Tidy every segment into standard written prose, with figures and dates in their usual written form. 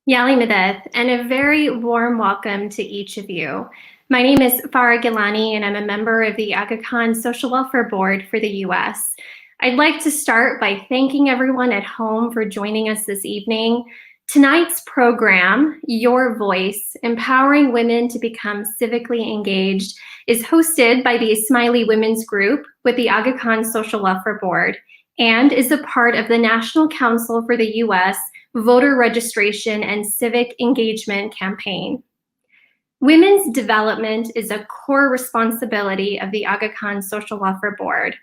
Yali Medeth, and a very warm welcome to each of you. My name is Farah Gilani, and I'm a member of the Aga Khan Social Welfare Board for the U.S. I'd like to start by thanking everyone at home for joining us this evening. Tonight's program, Your Voice, Empowering Women to Become Civically Engaged, is hosted by the Ismaili Women's Group with the Aga Khan Social Welfare Board and is a part of the National Council for the U.S. Voter Registration and Civic Engagement Campaign. Women's development is a core responsibility of the Aga Khan Social Welfare Board.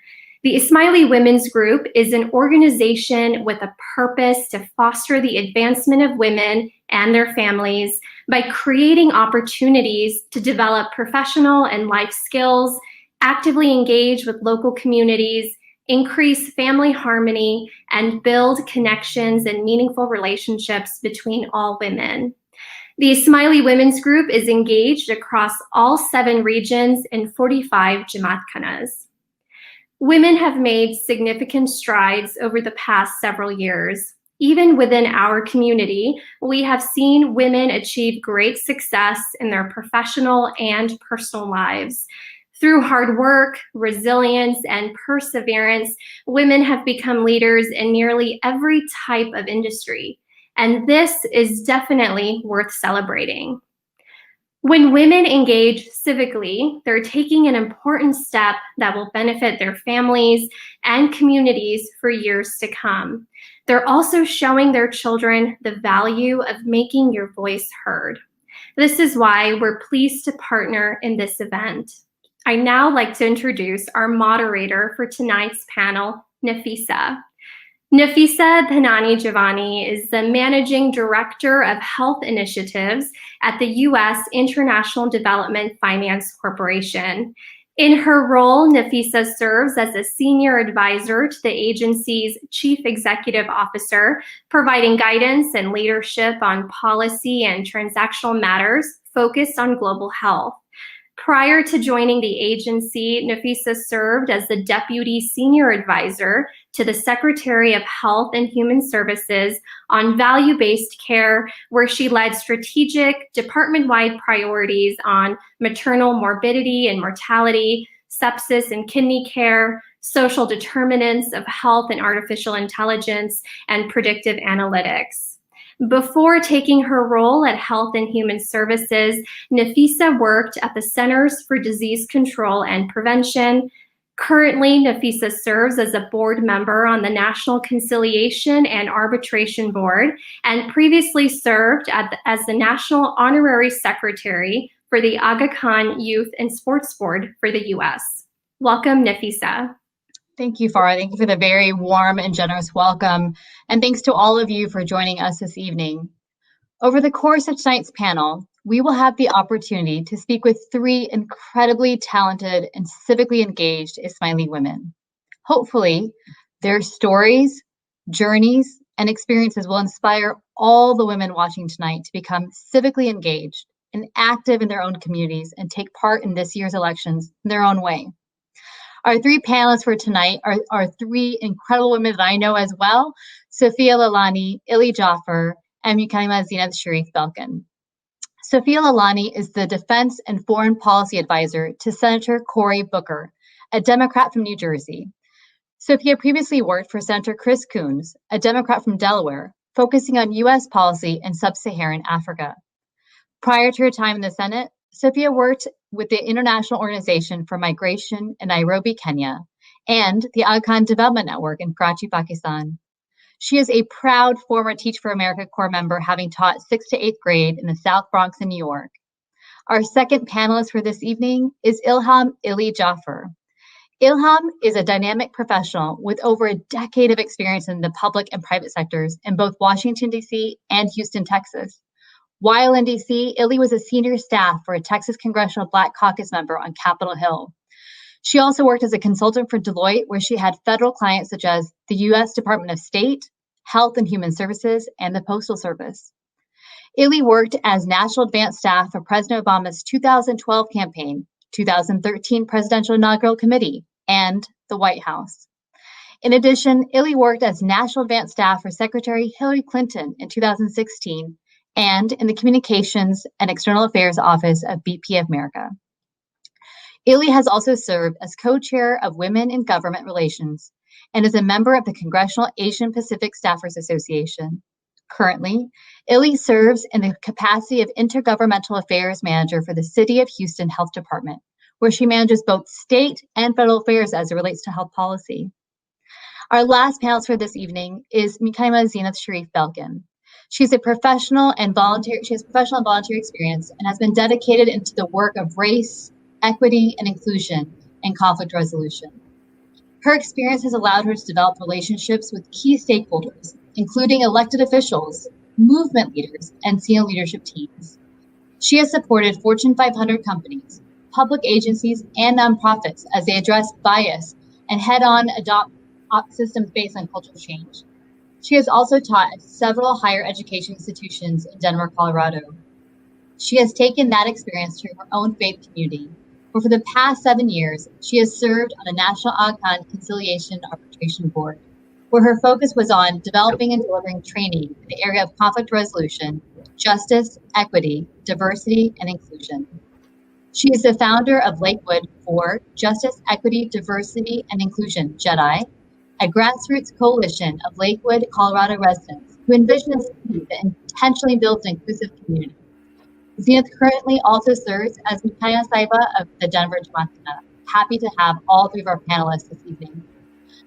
The Ismaili Women's Group is an organization with a purpose to foster the advancement of women and their families by creating opportunities to develop professional and life skills, actively engage with local communities, increase family harmony, and build connections and meaningful relationships between all women. The Ismaili Women's Group is engaged across all 7 regions in 45 Jamaat Khanas. Women have made significant strides over the past several years. Even within our community, we have seen women achieve great success in their professional and personal lives. Through hard work, resilience, and perseverance, women have become leaders in nearly every type of industry, and this is definitely worth celebrating. When women engage civically, they're taking an important step that will benefit their families and communities for years to come. They're also showing their children the value of making your voice heard. This is why we're pleased to partner in this event. I'd now like to introduce our moderator for tonight's panel, Nafisa. Nafisa Panani Giovanni is the Managing Director of Health Initiatives at the U.S. International Development Finance Corporation. In her role, Nafisa serves as a senior advisor to the agency's Chief Executive Officer, providing guidance and leadership on policy and transactional matters focused on global health. Prior to joining the agency, Nafisa served as the Deputy Senior Advisor to the Secretary of Health and Human Services on value-based care, where she led strategic department-wide priorities on maternal morbidity and mortality, sepsis and kidney care, social determinants of health and artificial intelligence, and predictive analytics. Before taking her role at Health and Human Services, Nafisa worked at the Centers for Disease Control and Prevention. Currently, Nafisa serves as a board member on the National Conciliation and Arbitration Board and previously served as the National Honorary Secretary for the Aga Khan Youth and Sports Board for the U.S. Welcome, Nafisa. Thank you, Farah. Thank you for the very warm and generous welcome. And thanks to all of you for joining us this evening. Over the course of tonight's panel, we will have the opportunity to speak with 3 incredibly talented and civically engaged Ismaili women. Hopefully, their stories, journeys, and experiences will inspire all the women watching tonight to become civically engaged and active in their own communities and take part in this year's elections in their own way. Our 3 panelists for tonight are 3 incredible women that I know as well: Sophia Lalani, Ili Jaffer, and Mukaima Zinat Sharif Belkin. Sophia Lalani is the Defense and Foreign Policy Advisor to Senator Cory Booker, a Democrat from New Jersey. Sophia previously worked for Senator Chris Coons, a Democrat from Delaware, focusing on U.S. policy in sub-Saharan Africa. Prior to her time in the Senate, Sophia worked with the International Organization for Migration in Nairobi, Kenya, and the Aga Khan Development Network in Karachi, Pakistan. She is a proud former Teach for America Corps member, having taught 6th to 8th grade in the South Bronx in New York. Our second panelist for this evening is Ilham Ili Jaffer. Ilham is a dynamic professional with over a decade of experience in the public and private sectors in both Washington, D.C. and Houston, Texas. While in D.C., Ili was a senior staff for a Texas Congressional Black Caucus member on Capitol Hill. She also worked as a consultant for Deloitte, where she had federal clients such as the U.S. Department of State, Health and Human Services, and the Postal Service. Ili worked as National Advanced Staff for President Obama's 2012 campaign, 2013 Presidential Inaugural Committee, and the White House. In addition, Ili worked as National Advanced Staff for Secretary Hillary Clinton in 2016 and in the Communications and External Affairs Office of BP America. Illy has also served as co-chair of Women in Government Relations and is a member of the Congressional Asian Pacific Staffers Association. Currently, Illy serves in the capacity of Intergovernmental Affairs Manager for the City of Houston Health Department, where she manages both state and federal affairs as it relates to health policy. Our last panelist for this evening is Mikaima Zenith Sharif Belkin. She's a professional and volunteer experience and has been dedicated into the work of race, equity, and inclusion and conflict resolution. Her experience has allowed her to develop relationships with key stakeholders, including elected officials, movement leaders, and senior leadership teams. She has supported Fortune 500 companies, public agencies, and nonprofits as they address bias and head-on adopt systems based on cultural change. She has also taught at several higher education institutions in Denver, Colorado. She has taken that experience to her own faith community, where for the past 7 years, she has served on the National Aga Conciliation Arbitration Board, where her focus was on developing and delivering training in the area of conflict resolution, justice, equity, diversity, and inclusion. She is the founder of Lakewood for Justice, Equity, Diversity, and Inclusion, JEDI, a grassroots coalition of Lakewood, Colorado residents who envision a city that intentionally builds an inclusive community. Zenith currently also serves as Mikaya Saiba of the Denver Tomatina. Happy to have all three of our panelists this evening.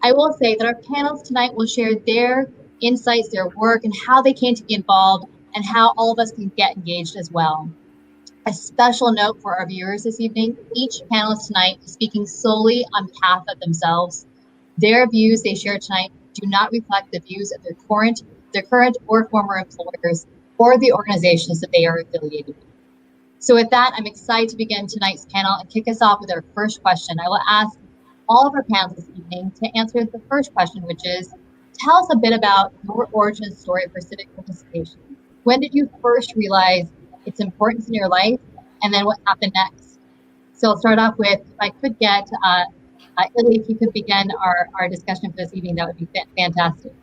I will say that our panelists tonight will share their insights, their work, and how they came to be involved, and how all of us can get engaged as well. A special note for our viewers this evening, each panelist tonight is speaking solely on behalf of themselves. Their views they share tonight do not reflect the views of their current or former employers or the organizations that they are affiliated with. So with that, I'm excited to begin tonight's panel and kick us off with our first question. I will ask all of our panelists this evening to answer the first question, which is, tell us a bit about your origin story for civic participation. When did you first realize its importance in your life, and then what happened next? So I'll start off with, if I could get Illy, if you could begin our discussion for this evening, that would be fantastic.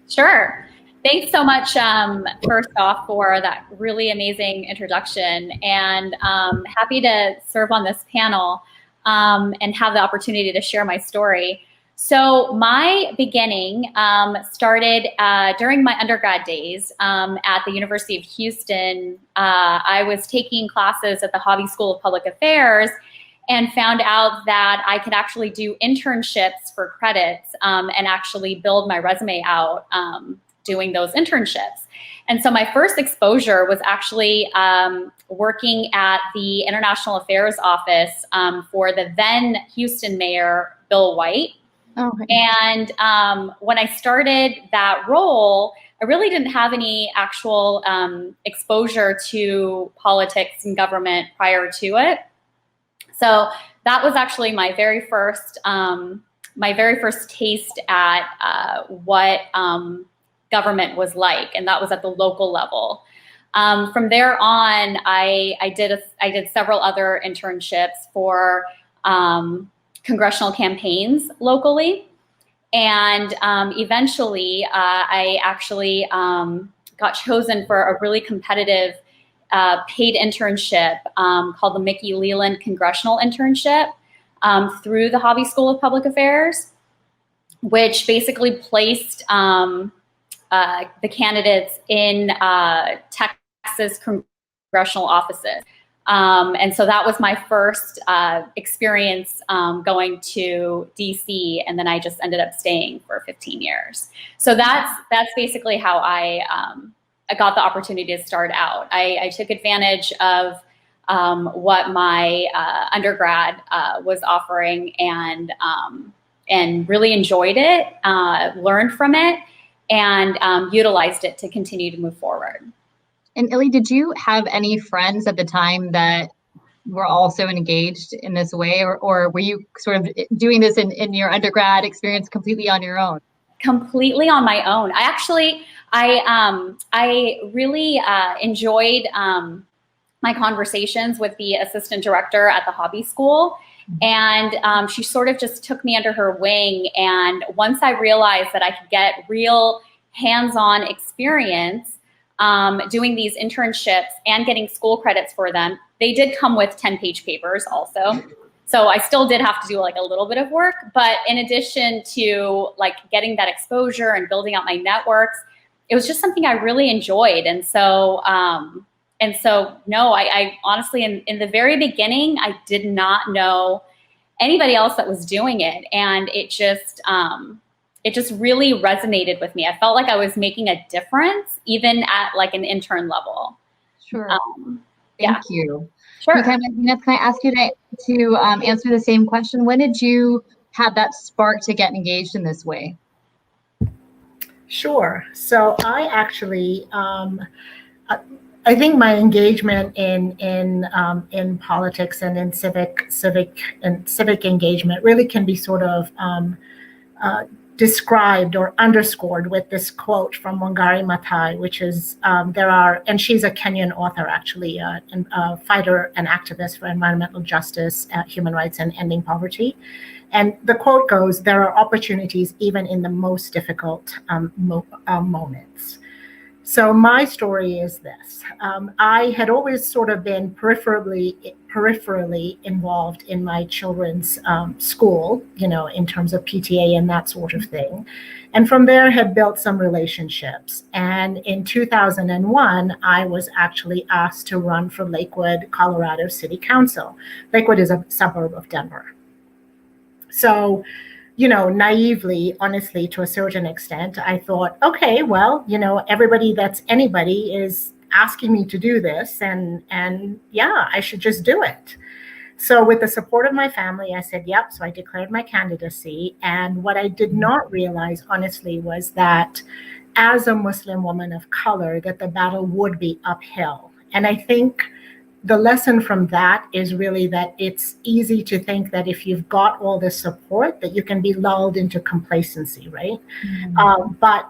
Sure. Thanks so much, first off, for that really amazing introduction, and happy to serve on this panel and have the opportunity to share my story. So my beginning started during my undergrad days at the University of Houston. I was taking classes at the Hobby School of Public Affairs and found out that I could actually do internships for credits and actually build my resume out doing those internships. And so my first exposure was actually working at the International Affairs Office for the then Houston Mayor, Bill White. Okay. And when I started that role, I really didn't have any actual exposure to politics and government prior to it. So that was actually my very first taste at what government was like, and that was at the local level. From there on, I did several other internships for congressional campaigns locally, and eventually I actually got chosen for a really competitive paid internship called the Mickey Leland Congressional Internship through the Hobby School of Public Affairs, which basically placed the candidates in Texas congressional offices. And so that was my first experience going to DC, and then I just ended up staying for 15 years. So that's basically how I got the opportunity to start out. I took advantage of what my undergrad was offering, and really enjoyed it, learned from it, and utilized it to continue to move forward. And Illy, did you have any friends at the time that were also engaged in this way, or were you sort of doing this in your undergrad experience completely on your own? Completely on my own. I really enjoyed my conversations with the assistant director at the Hobby School, and she sort of just took me under her wing. And once I realized that I could get real hands-on experience doing these internships and getting school credits for them, they did come with 10-page papers also. So I still did have to do like a little bit of work, but in addition to like getting that exposure and building out my networks, it was just something I really enjoyed. And so no, I honestly, in the very beginning, I did not know anybody else that was doing it. And it just really resonated with me. I felt like I was making a difference even at like an intern level. Sure. Yeah. Thank you. Sure. Can I ask you to answer the same question? When did you have that spark to get engaged in this way? Sure. So I actually, I think my engagement in politics and in civic engagement really can be sort of described or underscored with this quote from Wangari Maathai, which is and she's a Kenyan author actually, a fighter and activist for environmental justice, human rights, and ending poverty. And the quote goes, "There are opportunities even in the most difficult moments." So my story is this. I had always sort of been peripherally involved in my children's school, in terms of PTA and that sort of thing. And from there had built some relationships. And in 2001, I was actually asked to run for Lakewood, Colorado City Council. Lakewood is a suburb of Denver. So, naively, honestly, to a certain extent, I thought, okay, well, everybody that's anybody is asking me to do this, and yeah, I should just do it. So with the support of my family, I said, yep. So I declared my candidacy. And what I did not realize, honestly, was that as a Muslim woman of color, that the battle would be uphill. And I think the lesson from that is really that it's easy to think that if you've got all this support, that you can be lulled into complacency, right? Mm-hmm. But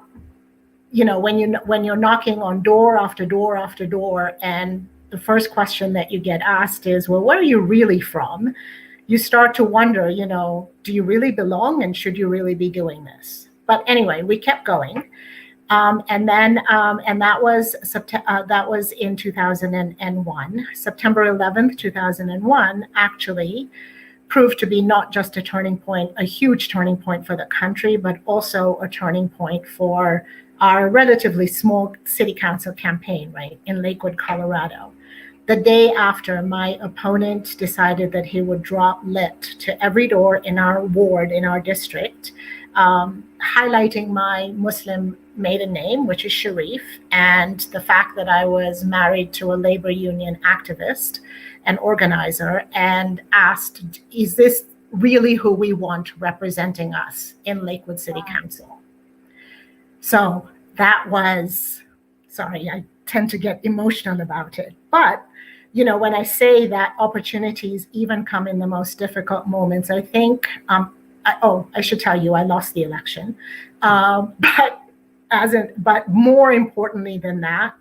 when you're knocking on door after door after door, and the first question that you get asked is, well, where are you really from? You start to wonder, do you really belong, and should you really be doing this? But anyway, we kept going. And that was in 2001. September 11th, 2001, actually proved to be not just a turning point, a huge turning point for the country, but also a turning point for our relatively small city council campaign, right, in Lakewood, Colorado. The day after, my opponent decided that he would drop lit to every door in our ward, in our district, highlighting my Muslim maiden name, which is Sharif, and the fact that I was married to a labor union activist and organizer, and asked, is this really who we want representing us in Lakewood City Council? So that was, sorry, I tend to get emotional about it, but when I say that opportunities even come in the most difficult moments, I think, I should tell you, I lost the election. But more importantly than that,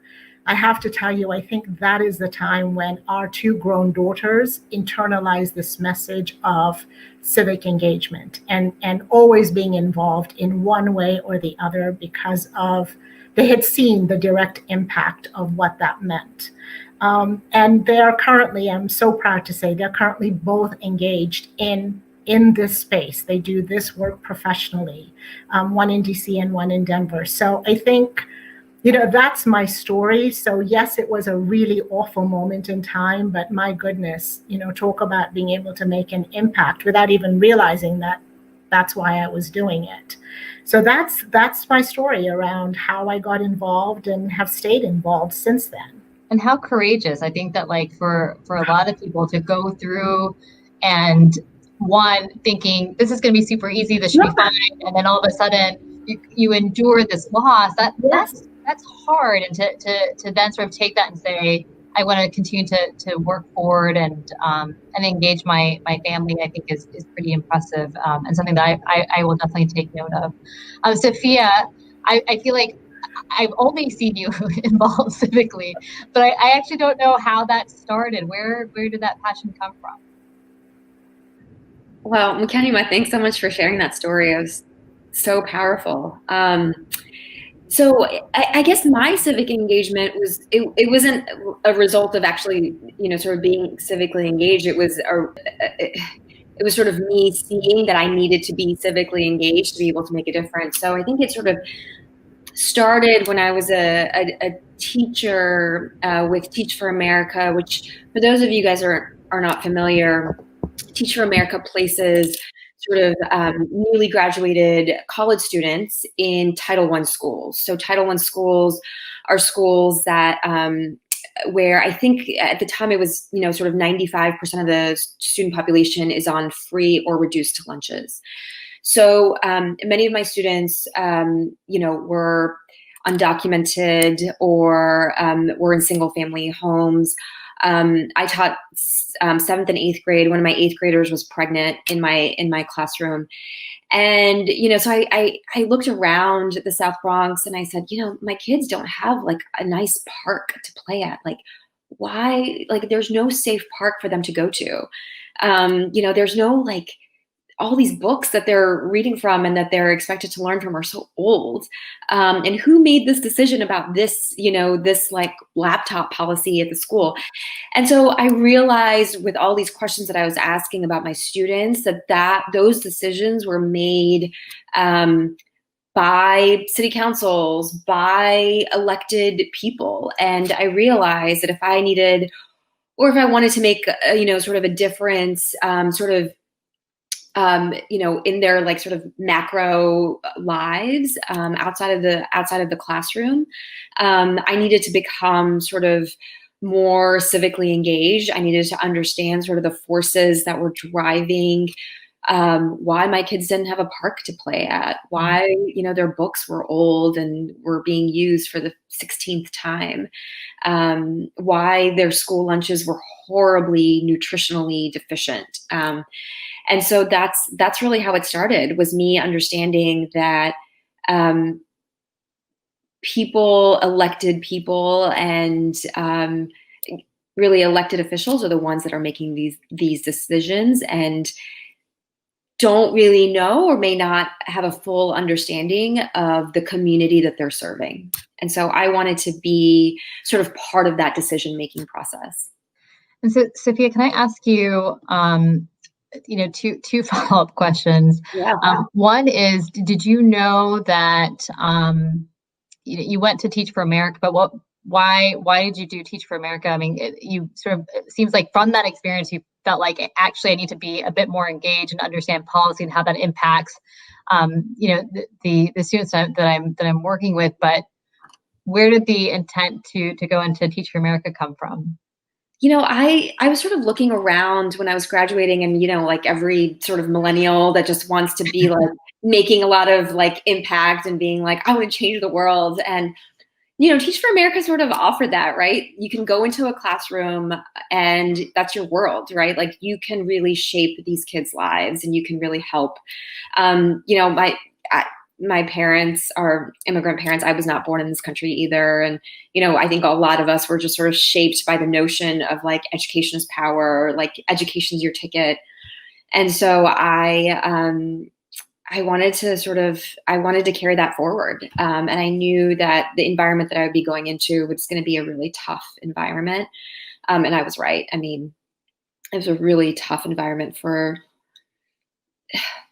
I have to tell you, I think that is the time when our two grown daughters internalized this message of civic engagement and always being involved in one way or the other, because they had seen the direct impact of what that meant. And they are currently, I'm so proud to say, they're currently both engaged in this space. They do this work professionally, one in DC and one in Denver. So I think, that's my story. So yes, it was a really awful moment in time, but my goodness, talk about being able to make an impact without even realizing that that's why I was doing it. So that's my story around how I got involved and have stayed involved since then. And how courageous. I think that for a lot of people to go through and thinking this is going to be super easy, this should be fine, and then all of a sudden you endure this loss. That's hard, and to then sort of take that and say, I want to continue to work forward and engage my family, I think is pretty impressive, and something that I will definitely take note of. Sophia, I feel like I've only seen you involved civically, but I actually don't know how that started. Where did that passion come from? Well, Mukanima, thanks so much for sharing that story. It was so powerful. So I guess my civic engagement was, it wasn't a result of actually, sort of being civically engaged. It was sort of me seeing that I needed to be civically engaged to be able to make a difference. So I think it sort of started when I was a teacher with Teach for America, which for those of you guys are not familiar, Teach for America places sort of newly graduated college students in Title I schools. So Title I schools are schools that where I think at the time it was, sort of 95% of the student population is on free or reduced lunches. So many of my students, were undocumented or were in single family homes. I taught 7th and 8th grade. One of my 8th graders was pregnant in my classroom. And, so I looked around the South Bronx and I said, my kids don't have like a nice park to play at. Like, why? Like, there's no safe park for them to go to. There's no like, all these books that they're reading from and that they're expected to learn from are so old. And who made this decision about this, this like laptop policy at the school? And so I realized with all these questions that I was asking about my students that those decisions were made by city councils, by elected people. And I realized that if I needed, or if I wanted to make, sort of a difference, in their like sort of macro lives outside of the classroom, I needed to become sort of more civically engaged. I needed to understand sort of the forces that were driving why my kids didn't have a park to play at, why their books were old and were being used for the 16th time, why their school lunches were horribly nutritionally deficient. And so that's really how it started, was me understanding that elected people and really elected officials are the ones that are making these decisions and don't really know or may not have a full understanding of the community that they're serving. And so I wanted to be sort of part of that decision-making process. And so, Sophia, can I ask you, two follow-up questions? Yeah. One is, did you know that you went to Teach for America, but why did you do Teach for America? I mean, it seems like from that experience, you felt like actually I need to be a bit more engaged and understand policy and how that impacts, the students that I'm working with. But where did the intent to go into Teach for America come from? I was sort of looking around when I was graduating and, like every sort of millennial that just wants to be like making a lot of like impact and being like, I want to change the world. And, Teach for America sort of offered that, right? You can go into a classroom and that's your world, right? Like you can really shape these kids' lives and you can really help. My parents are immigrant parents. I was not born in this country either. And, I think a lot of us were just sort of shaped by the notion of like education is power, like education's your ticket. And so I wanted to carry that forward. And I knew that the environment that I would be going into was going to be a really tough environment. And I was right. I mean, it was a really tough environment for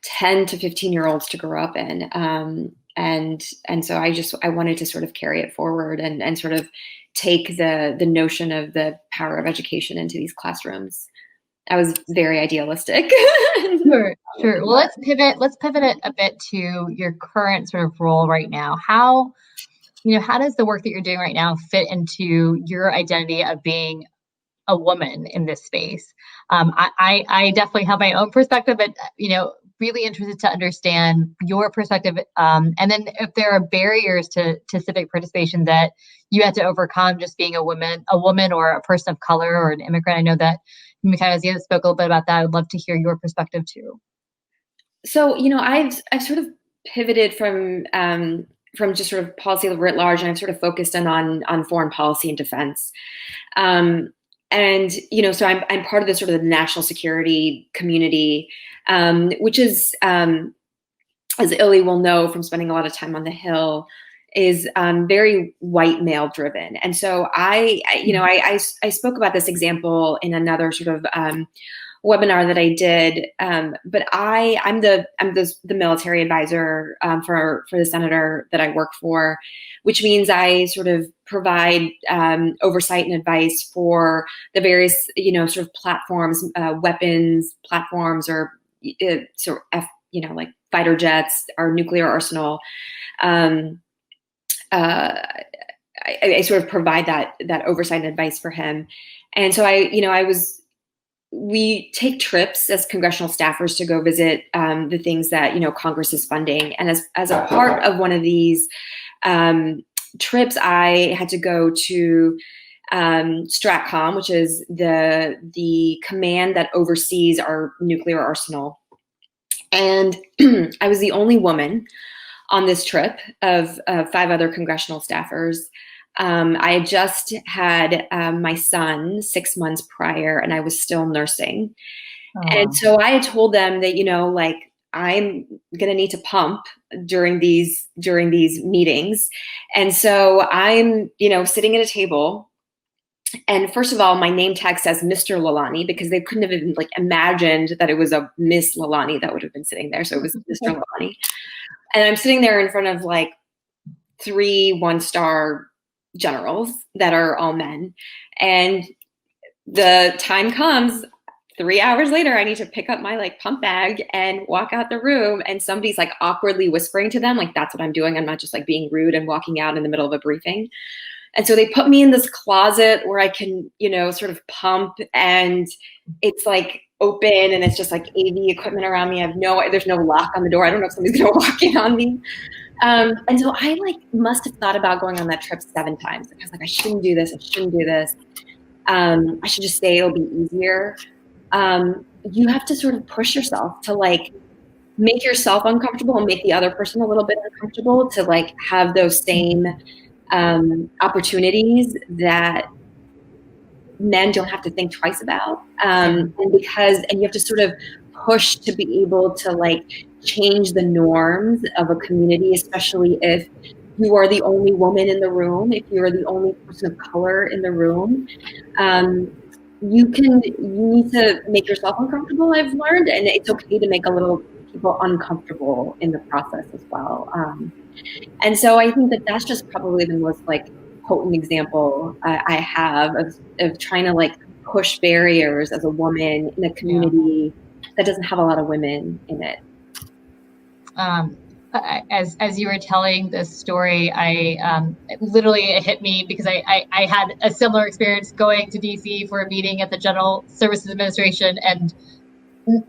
10 to 15-year-olds to grow up in. And so I wanted to sort of carry it forward and sort of take the notion of the power of education into these classrooms. I was very idealistic. Sure. Well, let's pivot it a bit to your current sort of role right now. How does the work that you're doing right now fit into your identity of being a woman in this space? I definitely have my own perspective, but really interested to understand your perspective. And then if there are barriers to civic participation that you had to overcome, just being a woman or a person of color or an immigrant. I know that Mikhail spoke a little bit about that. I'd love to hear your perspective too. So, I've sort of pivoted from just sort of policy writ large, and I've sort of focused on foreign policy and defense. So I'm part of the sort of the national security community, which is, as Illy will know from spending a lot of time on the Hill, is very white male driven. And so I spoke about this example in another sort of webinar that I did, but I'm the military advisor for the senator that I work for, which means I sort of provide oversight and advice for the various sort of platforms, weapons platforms, or sort of like fighter jets, our nuclear arsenal. I sort of provide that oversight and advice for him, and so we take trips as congressional staffers to go visit the things that Congress is funding, and as a part of one of these trips, I had to go to STRATCOM, which is the command that oversees our nuclear arsenal, and I was the only woman on this trip of 5 other congressional staffers. I had just had my son 6 months prior, and I was still nursing. And so I had told them that, like, I'm going to need to pump during these meetings. And so I'm, sitting at a table. And first of all, my name tag says Mr. Lalani, because they couldn't have even imagined that it was a Miss Lalani that would have been sitting there. So it was Mr. Lalani. And I'm sitting there in front of 3 1-star generals that are all men. And the time comes, 3 hours later, I need to pick up my pump bag and walk out the room. And somebody's awkwardly whispering to them, that's what I'm doing. I'm not just being rude and walking out in the middle of a briefing. And so they put me in this closet where I can, sort of pump, and it's open, and it's just AV equipment around me. There's no lock on the door. I don't know if somebody's gonna walk in on me. And so I must have thought about going on that trip 7 times. I was I shouldn't do this. I shouldn't do this. I should just stay. It'll be easier. You have to sort of push yourself to make yourself uncomfortable and make the other person a little bit uncomfortable to have those same opportunities that men don't have to think twice about. And you have to sort of push to be able to change the norms of a community, especially if you are the only woman in the room, if you're the only person of color in the room. You need to make yourself uncomfortable, I've learned, and it's okay to make a little people uncomfortable in the process as well. And so I think that's just probably the most potent example I have of trying to push barriers as a woman in a community that doesn't have a lot of women in it. As you were telling this story, it hit me because I had a similar experience going to DC for a meeting at the General Services Administration, and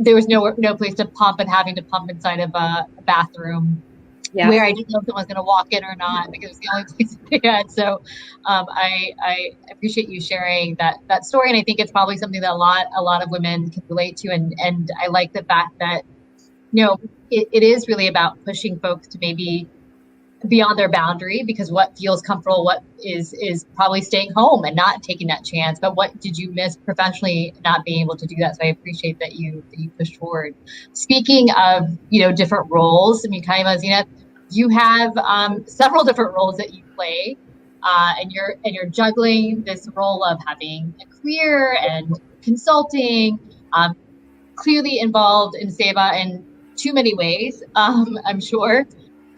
there was no place to pump, and having to pump inside of a bathroom where I didn't know if someone was going to walk in or not, because it was the only place they had. So I appreciate you sharing that story, and I think it's probably something that a lot of women can relate to, and I like the fact that it is really about pushing folks to maybe beyond their boundary, because what feels comfortable, what is probably staying home and not taking that chance. But what did you miss professionally not being able to do that? So I appreciate that you pushed forward. Speaking of different roles, I mean, Kaima, Zina, you have several different roles that you play, and you're juggling this role of having a career and consulting, clearly involved in Seva in too many ways. I'm sure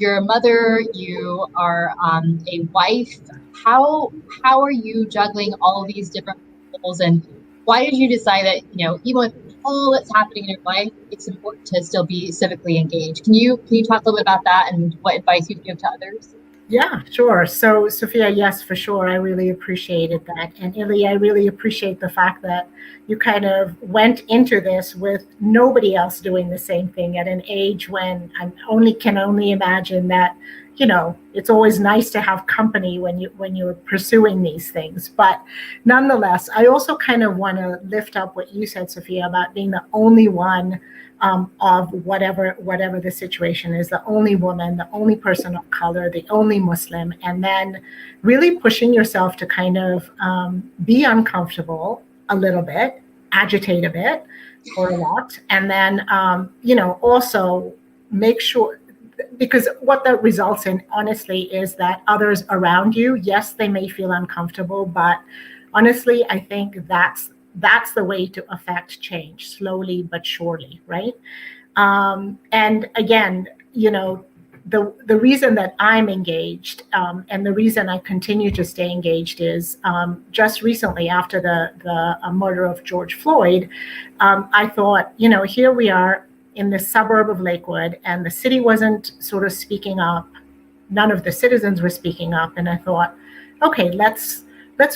you're a mother, you are a wife. How are you juggling all of these different roles, and why did you decide that even with all that's happening in your life, it's important to still be civically engaged? Can you talk a little bit about that and what advice you give to others? Yeah, sure. So, Sophia, yes, for sure. I really appreciated that. And Illy, I really appreciate the fact that you kind of went into this with nobody else doing the same thing at an age when I can only imagine that, it's always nice to have company when you're pursuing these things. But nonetheless, I also kind of want to lift up what you said, Sophia, about being the only one of whatever the situation is, the only woman, the only person of color, the only Muslim, and then really pushing yourself to kind of be uncomfortable a little bit, agitate a bit or a lot, and then also make sure because what that results in, honestly, is that others around you, yes, they may feel uncomfortable, but honestly, I think that's the way to affect change, slowly but surely, right? And again, the reason that I'm engaged, and the reason I continue to stay engaged is just recently after the murder of George Floyd, I thought, here we are in the suburb of Lakewood, and the city wasn't sort of speaking up. None of the citizens were speaking up, and I thought, okay, let's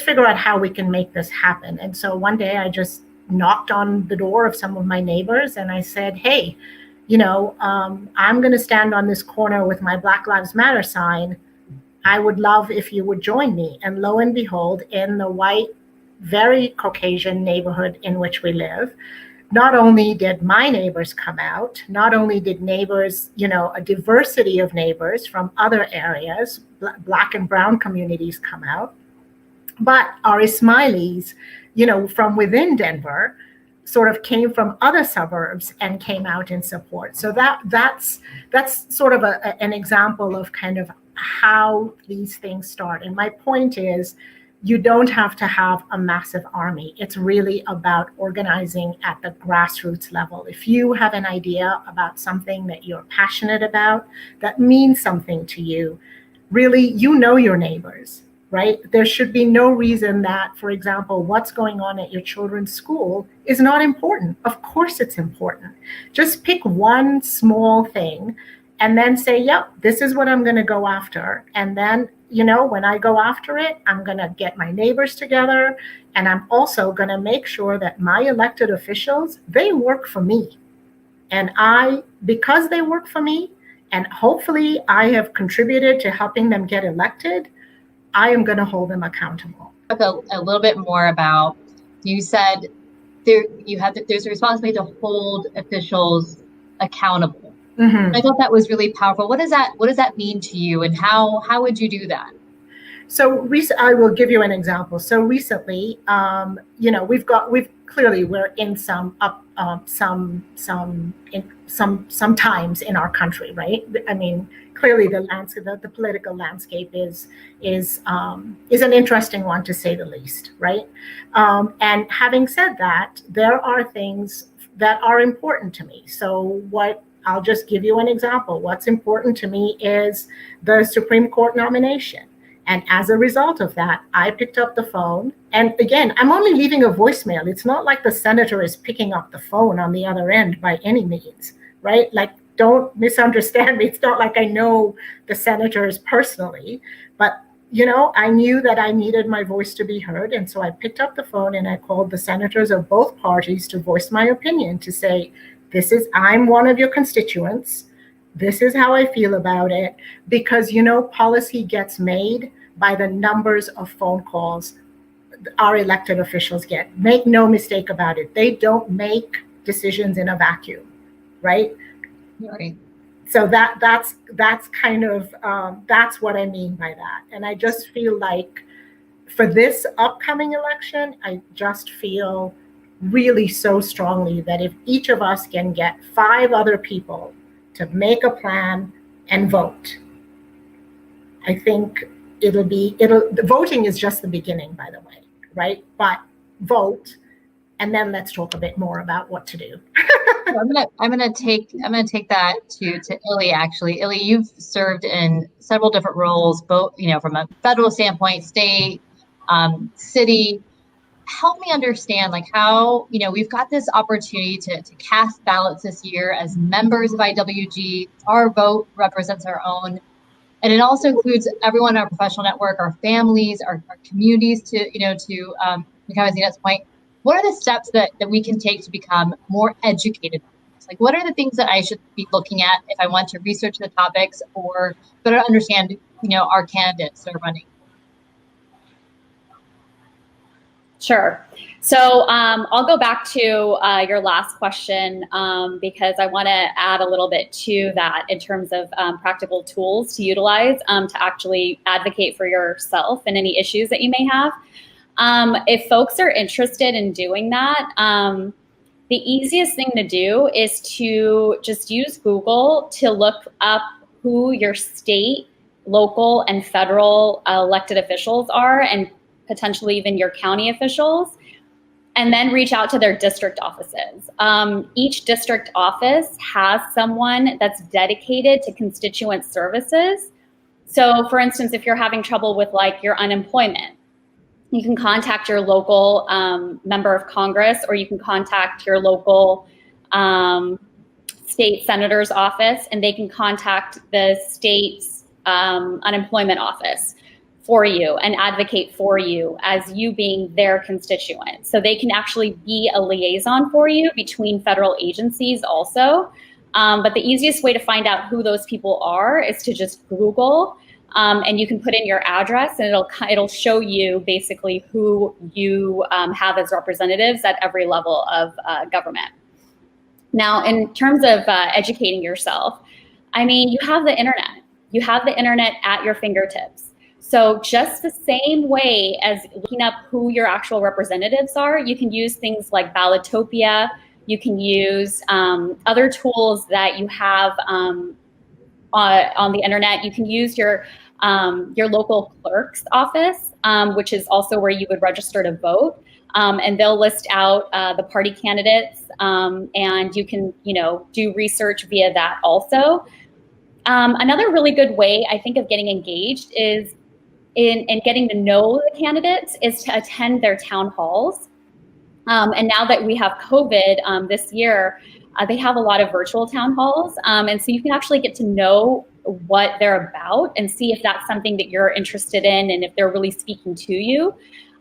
figure out how we can make this happen. And so one day I just knocked on the door of some of my neighbors, and I said, hey, I'm going to stand on this corner with my Black Lives Matter sign. I would love if you would join me. And lo and behold, in the white, very Caucasian neighborhood in which we live, not only did my neighbors come out, not only did neighbors, a diversity of neighbors from other areas, Black and brown communities come out, but our Ismailis, from within Denver, sort of came from other suburbs and came out in support. So that's sort of an example of kind of how these things start. And my point is, you don't have to have a massive army. It's really about organizing at the grassroots level. If you have an idea about something that you're passionate about, that means something to you, really, your neighbors, right? There should be no reason that, for example, what's going on at your children's school is not important. Of course it's important. Just pick one small thing and then say, yep, this is what I'm going to go after. And then, when I go after it, I'm going to get my neighbors together, and I'm also going to make sure that my elected officials, they work for me. And because they work for me, and hopefully I have contributed to helping them get elected, I am going to hold them accountable. Talk a little bit more about, you said there's a responsibility to hold officials accountable. Mm-hmm. I thought that was really powerful. What does that mean to you, and how would you do that? So I will give you an example. So recently, we're in some times in our country, right? I mean, clearly the political landscape is an interesting one, to say the least, right? And having said that, there are things that are important to me. So I'll just give you an example. What's important to me is the Supreme Court nomination. And as a result of that, I picked up the phone. And again, I'm only leaving a voicemail. It's not like the senator is picking up the phone on the other end by any means, right? Like, don't misunderstand me. It's not like I know the senators personally, but I knew that I needed my voice to be heard. And so I picked up the phone and I called the senators of both parties to voice my opinion, to say, I'm one of your constituents. This is how I feel about it. Because, policy gets made by the numbers of phone calls our elected officials get. Make no mistake about it. They don't make decisions in a vacuum, right? Right. So that's kind of, that's what I mean by that. And I just feel like for this upcoming election, I just feel really so strongly that if each of us can get 5 other people to make a plan and vote, I think the voting is just the beginning, by the way, right? But vote, and then let's talk a bit more about what to do. I'm gonna take that to Illy, actually. Illy, you've served in several different roles, both from a federal standpoint, state, city. Help me understand, how we've got this opportunity to cast ballots this year as members of IWG. Our vote represents our own, and it also includes everyone in our professional network, our families, our communities. To Zinette's point, what are the steps that we can take to become more educated? What are the things that I should be looking at if I want to research the topics or better understand our candidates that are running? Sure. So I'll go back to your last question because I want to add a little bit to that in terms of practical tools to utilize to actually advocate for yourself and any issues that you may have. If folks are interested in doing that, the easiest thing to do is to just use Google to look up who your state, local, and federal elected officials are, and potentially even your county officials, and then reach out to their district offices. Each district office has someone that's dedicated to constituent services. So for instance, if you're having trouble with like your unemployment, you can contact your local member of Congress, or you can contact your local state senator's office, and they can contact the state's unemployment office for you and advocate for you as you being their constituent. So they can actually be a liaison for you between federal agencies also. But the easiest way to find out who those people are is to just Google, and you can put in your address, and it'll show you basically who you have as representatives at every level of government. Now, in terms of educating yourself, I mean, you have the internet. You have the internet at your fingertips. So just the same way as looking up who your actual representatives are, you can use things like Ballotopia. You can use other tools that you have on the internet. You can use your local clerk's office, which is also where you would register to vote. And they'll list out the party candidates, and you can, do research via that also. Another really good way, I think, of getting engaged is in getting to know the candidates is to attend their town halls. And now that we have COVID this year, they have a lot of virtual town halls. And so you can actually get to know what they're about and see if that's something that you're interested in and if they're really speaking to you.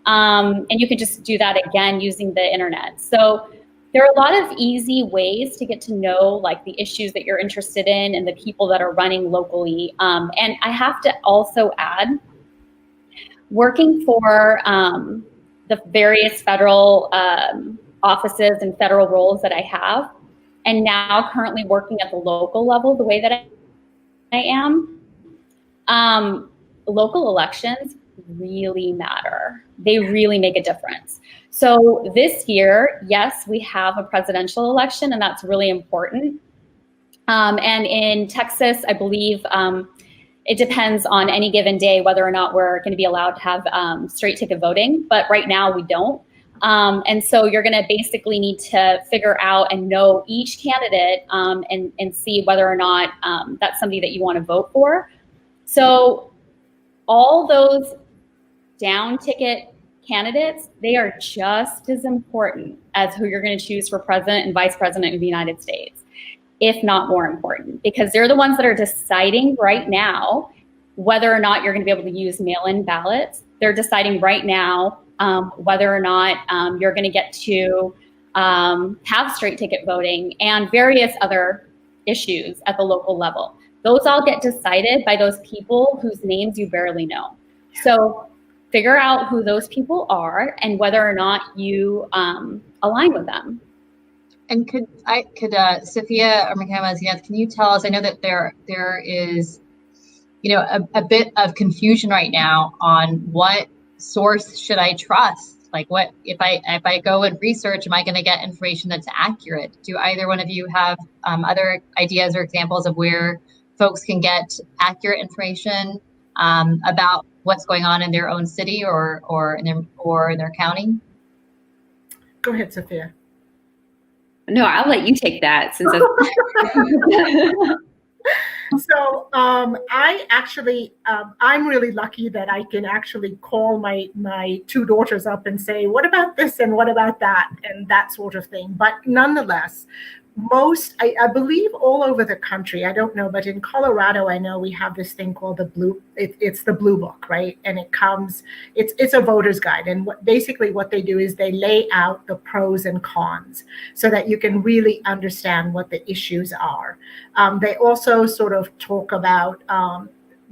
And you can just do that again using the internet. So there are a lot of easy ways to get to know like the issues that you're interested in and the people that are running locally. And I have to also add, working for the various federal offices and federal roles that I have, and now currently working at the local level the way that I am, local elections really matter. They really make a difference. So this year, yes, we have a presidential election, and that's really important. And in Texas, I believe it depends on any given day whether or not we're going to be allowed to have straight ticket voting, but right now we don't. And so you're going to basically need to figure out and know each candidate and see whether or not that's somebody that you want to vote for. So all those down ticket candidates, they are just as important as who you're going to choose for president and vice president of the United States, if not more important, because they're the ones that are deciding right now whether or not you're going to be able to use mail-in ballots. They're deciding right now whether or not you're going to get to have straight ticket voting and various other issues at the local level. Those all get decided by those people whose names you barely know. So figure out who those people are and whether or not you align with them. And could Sophia or Mikhail, can you tell us? I know that there is, a bit of confusion right now on what source should I trust? Like, what if I go and research, am I going to get information that's accurate? Do either one of you have other ideas or examples of where folks can get accurate information about what's going on in their own city or in their county? Go ahead, Sophia. No, I'll let you take that since So I actually, I'm really lucky that I can actually call my two daughters up and say, what about this and what about that and that sort of thing. But nonetheless, I believe all over the country, I don't know, but in Colorado, I know we have this thing called it's the Blue Book, right? And it's a voter's guide. And basically what they do is they lay out the pros and cons so that you can really understand what the issues are. They also sort of talk about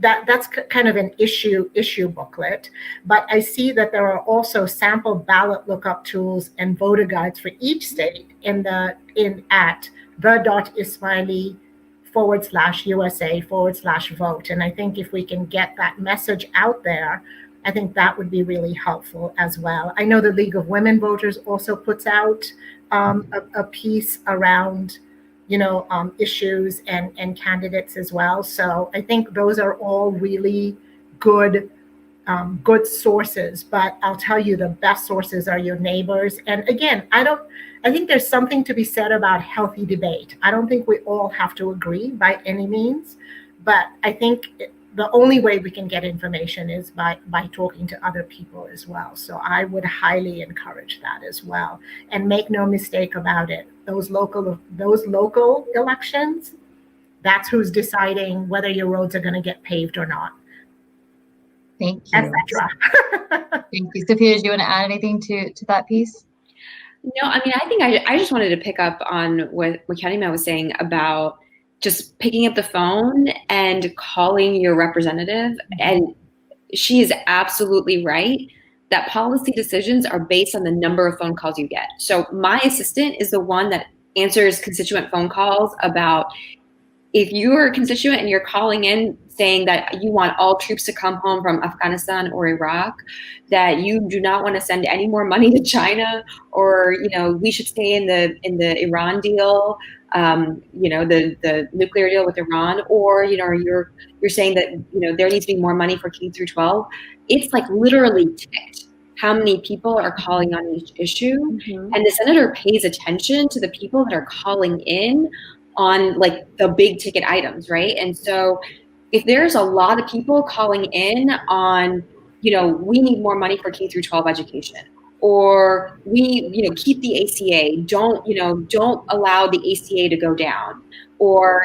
that's kind of an issue booklet, but I see that there are also sample ballot lookup tools and voter guides for each state at the.ismaili.USA/vote. And I think if we can get that message out there, I think that would be really helpful as well. I know the League of Women Voters also puts out a piece around issues and candidates as well. So I think those are all really good sources, but I'll tell you the best sources are your neighbors. And again, I think there's something to be said about healthy debate. I don't think we all have to agree by any means, but I think the only way we can get information is by talking to other people as well. So I would highly encourage that as well. And make no mistake about it, those local elections, that's who's deciding whether your roads are going to get paved or not. Thank you. Thank you. Sophia, do you want to add anything to that piece? No, I mean, I think I just wanted to pick up on what Karima was saying about just picking up the phone and calling your representative. And she is absolutely right that policy decisions are based on the number of phone calls you get. So my assistant is the one that answers constituent phone calls about if you're a constituent and you're calling in saying that you want all troops to come home from Afghanistan or Iraq, that you do not want to send any more money to China, or we should stay in the Iran deal, the nuclear deal with Iran, or you're saying that there needs to be more money for K through 12. It's like literally ticked how many people are calling on each issue, and the senator pays attention to the people that are calling in on like the big ticket items, right? And so if there's a lot of people calling in on, we need more money for K through 12 education, or we, keep the ACA, don't allow the ACA to go down, or,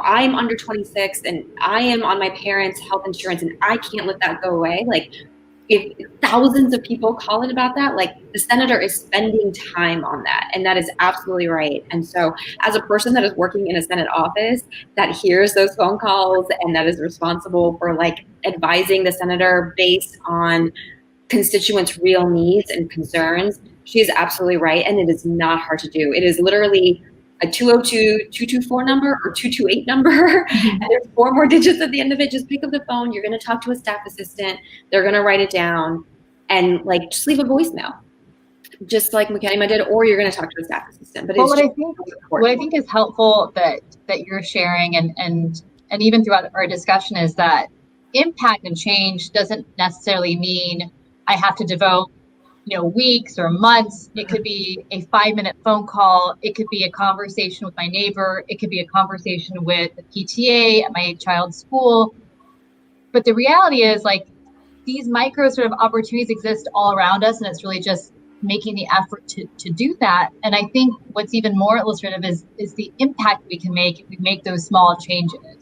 I'm under 26 and I am on my parents' health insurance and I can't let that go away. Like, if thousands of people call in about that, like the senator is spending time on that. And that is absolutely right. And so as a person that is working in a Senate office that hears those phone calls and that is responsible for like advising the senator based on constituents' real needs and concerns, she is absolutely right. And it is not hard to do. It is literally a 202-224 number or 228 number. And there's 4 more digits at the end of it. Just pick up the phone. You're going to talk to a staff assistant. They're going to write it down and like just leave a voicemail, just like Karima did, or you're going to talk to a staff assistant. But what I think is helpful that you're sharing and even throughout our discussion is that impact and change doesn't necessarily mean I have to devote weeks or months. It could be a 5-minute phone call. It could be a conversation with my neighbor. It could be a conversation with the PTA at my child's school. But the reality is like these micro sort of opportunities exist all around us. And it's really just making the effort to do that. And I think what's even more illustrative is the impact we can make if we make those small changes.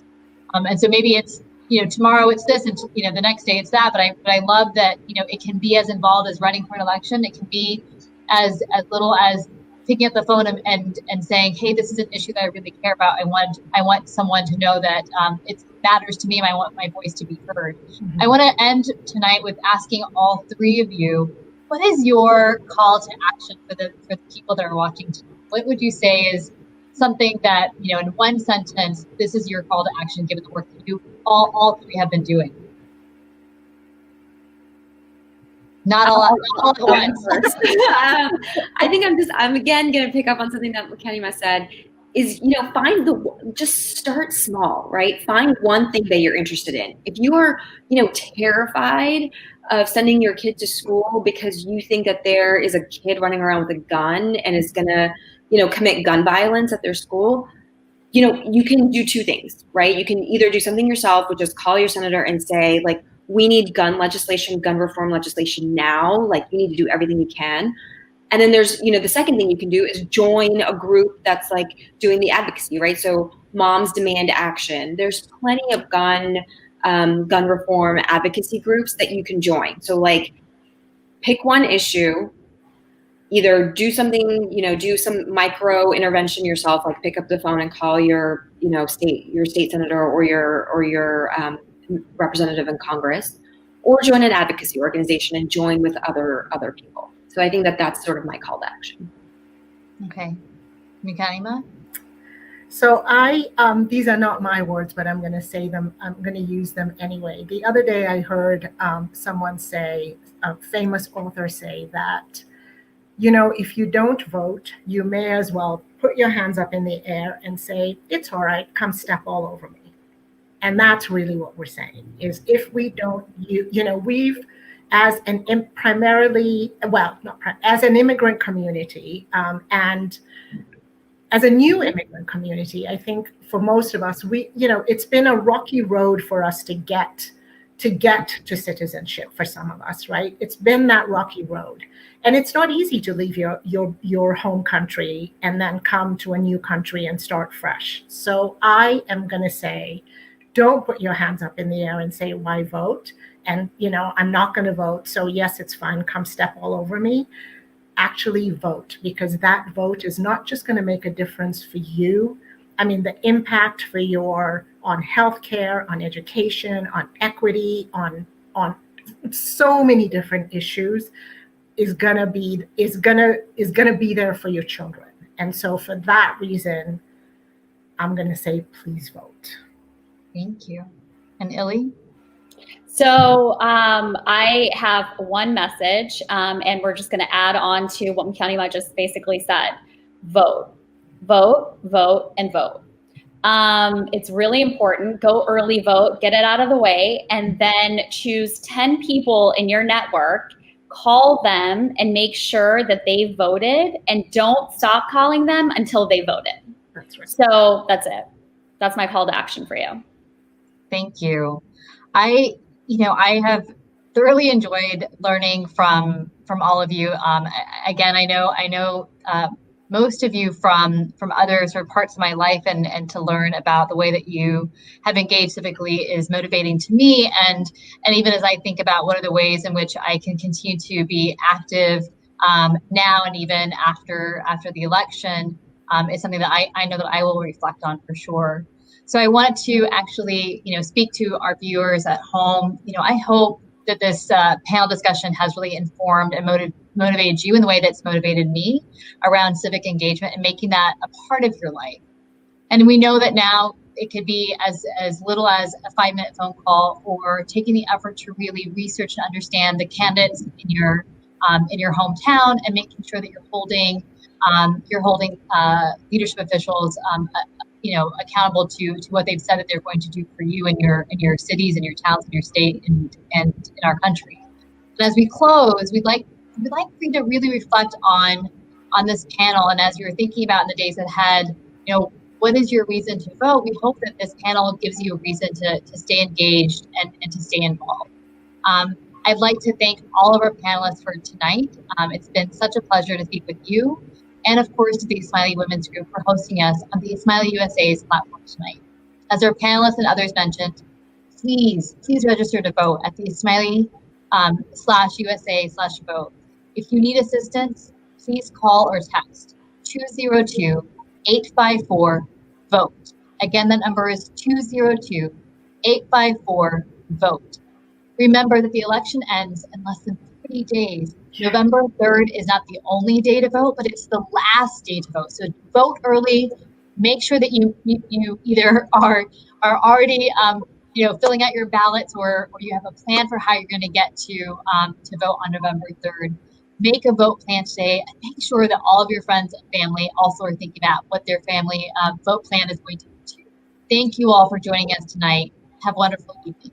And so maybe it's, tomorrow it's this and, the next day it's that. But I love that, it can be as involved as running for an election. It can be as little as picking up the phone and saying, hey, this is an issue that I really care about. I want someone to know that it matters to me and I want my voice to be heard. I want to end tonight with asking all 3 of you, what is your call to action for the people that are watching tonight? What would you say is something that, in one sentence, this is your call to action, given the work that you all 3 have been doing? Not all at once. I think I'm again going to pick up on something that Karima said is, just start small, right? Find one thing that you're interested in. If you are, terrified of sending your kid to school because you think that there is a kid running around with a gun and is going to, commit gun violence at their school, you can do 2 things, right? You can either do something yourself, which is call your senator and say, like, we need gun reform legislation now. Like, you need to do everything you can. And then there's, the second thing you can do is join a group that's like doing the advocacy, right? So Moms Demand Action. There's plenty of gun reform advocacy groups that you can join. So like pick one issue, either do something, do some micro intervention yourself, like pick up the phone and call your, state senator or your representative in Congress, or join an advocacy organization and join with other people. So I think that that's sort of my call to action. Okay. Karima? So these are not my words, but I'm going to say them. I'm going to use them anyway. The other day I heard someone say, a famous author say that if you don't vote, you may as well put your hands up in the air and say, it's all right, come step all over me. And that's really what we're saying, is if we don't, we've, as an primarily, well, not as an immigrant community, and as a new immigrant community, I think for most of us, it's been a rocky road for us to get to citizenship for some of us, right? It's been that rocky road. And it's not easy to leave your home country and then come to a new country and start fresh. So I am going to say, don't put your hands up in the air and say, why vote? And, I'm not going to vote. So yes, it's fine. Come step all over me. Actually vote, because that vote is not just going to make a difference for you. I mean, the impact on healthcare, on education, on equity, on so many different issues is gonna be there for your children. And so for that reason, I'm gonna say, please vote. Thank you. And Illy? So I have one message, and we're just going to add on to what Mkianima just basically said. Vote, vote, vote, and vote. It's really important. Go early vote, get it out of the way, and then choose 10 people in your network, call them and make sure that they voted, and don't stop calling them until they voted. That's right. So that's it. That's my call to action for you. Thank you. I have thoroughly enjoyed learning from all of you. Again, I know most of you from other sort of parts of my life, and to learn about the way that you have engaged civically is motivating to me. And even as I think about what are the ways in which I can continue to be active now and even after the election, is something that I know that I will reflect on for sure. So I wanted to actually, speak to our viewers at home. I hope that this panel discussion has really informed and motivated you in the way that's motivated me around civic engagement and making that a part of your life. And we know that now it could be as little as a 5-minute phone call, or taking the effort to really research and understand the candidates in your hometown, and making sure that you're holding leadership officials accountable to what they've said that they're going to do for you in your cities and your towns and your state and in our country. And as we close, we'd like for you to really reflect on this panel. And as you're thinking about in the days ahead, what is your reason to vote? We hope that this panel gives you a reason to stay engaged and to stay involved. I'd like to thank all of our panelists for tonight. It's been such a pleasure to speak with you. And of course, to the Ismaili Women's Group for hosting us on the Ismaili USA's platform tonight. As our panelists and others mentioned, please register to vote at the Ismaili/USA/vote. If you need assistance, please call or text 202-854-VOTE. Again, that number is 202-854-VOTE. Remember that the election ends in less than 3 days. November 3rd is not the only day to vote, but it's the last day to vote. So vote early. Make sure that you either are already filling out your ballots, or you have a plan for how you're going to get to vote on November 3rd. Make a vote plan today, and make sure that all of your friends and family also are thinking about what their family vote plan is going to be. Thank you all for joining us tonight. Have a wonderful evening.